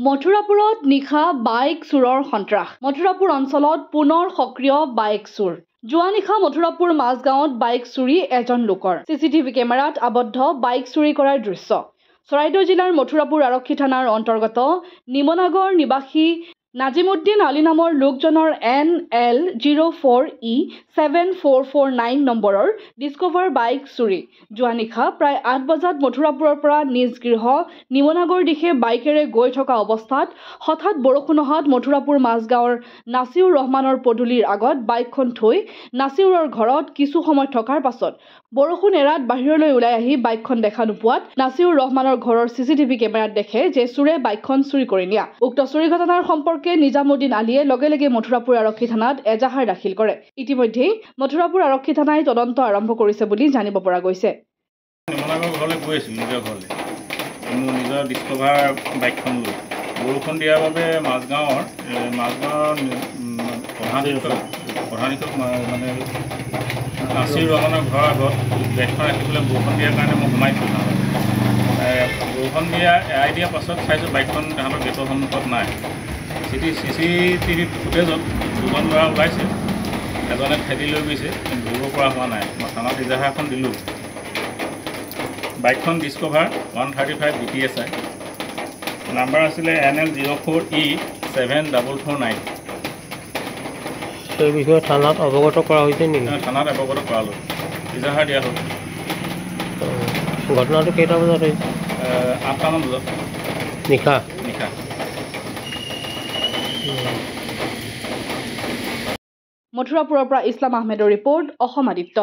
মথুৰাপুৰত নিশা bike চুৰৰ সন্ত্ৰাস। মথুৰাপুৰ অঞ্চলত পুনৰ সক্ৰিয় বাইক চুৰ। যোৱা নিশা মথুৰাপুৰ মাজগাঁৱত বাইক চুৰি এজন লোকৰ। চিচিটিভি কেমেৰাত আবদ্ধ বাইক চুৰি কৰাৰ দৃশ্য। চৰাইদেউ জিলাৰ মথুৰাপুৰ আৰক্ষী থানাৰ অন্তৰ্গত নিমনাগৰ নিবাসী নাজিমুদ্দিন আলী নামৰ লোকজনৰ NL04E7449 নম্বৰৰ ডিস্কভাৰ বাইক চুৰি। যোৱা নিশা প্ৰায় 8 বজাত মথুৰাপুৰৰ পৰা নিজ গৃহ নিমনাগৰ দিশে বাইকেৰে গৈ থকা অৱস্থাত হঠাৎ বৰষুণ অহাত মথুৰাপুৰ মাজগাঁৱৰ নাছিউৰ ৰহমানৰ পদূলিৰ আগত বাইকখন থৈ নাছিউৰৰ ঘৰত কিছু সময় থকাৰ পাছত বৰষুণ এৰাত বাহিৰলৈ ওলাই আহি বাইকখন দেখা নোপোৱাত নাছিউৰ ৰহমানৰ ঘৰৰ চিচিটিভি কেমেৰাত দেখে যে চোৰে বাইকখন চুৰি কৰি নিয়া। উক্ত চুৰি ঘটনাৰ সম্পৰ্কে নিজামুদ্দিন আলীয়ে লগে লগে মথুৰাপুৰ আৰক্ষী থানাত এজাহাৰ দাখিল কৰে। ইতিমধ্যেই মথুৰাপুৰ আৰক্ষী থানাই তদন্ত আৰম্ভ কৰিছে বুলি জানিব পৰা গৈছে। নিমনাগৰ ঘৰলৈ গৈ আছিলোঁ নিজৰ ঘৰলৈ। মোৰ নিজৰ ডিস্কভাৰ বাইকখন লৈ বৰষুণ দিয়াৰ বাবে মাজগাঁৱৰ প্ৰধান শিক্ষক মানে নাছিৰ ৰহমানৰ ঘৰৰ আগত বাইকখন ৰাখিবলৈ বৰষুণ দিয়াৰ কাৰণে মই সোমাইছোঁ। বৰষুণ এৰাই দিয়াৰ পাছত চাইছোঁ বাইকখন তাহাঁতৰ গেটৰ সন্মুখত নাই। চিচিটিভি ফুটেজত দুজন ল'ৰা ওলাইছে, এজনে খেদি লৈ গৈছে, ধৰিব পৰা হোৱা নাই। মই থানাত এজাহাৰ এখন দিলোঁ। বাইকখন ডিস্কভাৰ 135 BTSI, নাম্বাৰ আছিলে NL04E7449। সেই বিষয়ে থানাত অৱগত কৰা হৈছে নেকি? থানাত অৱগত কৰালোঁ, এজাহাৰ দিয়া হ'ল। ঘটনাটো কেইটা বজাত হৈছে? 8টামান বজাত নিশা। মথুৰাপুৰৰ পৰা ইছলাম আহমেদৰ ৰিপৰ্ট, অসম আদিত্য।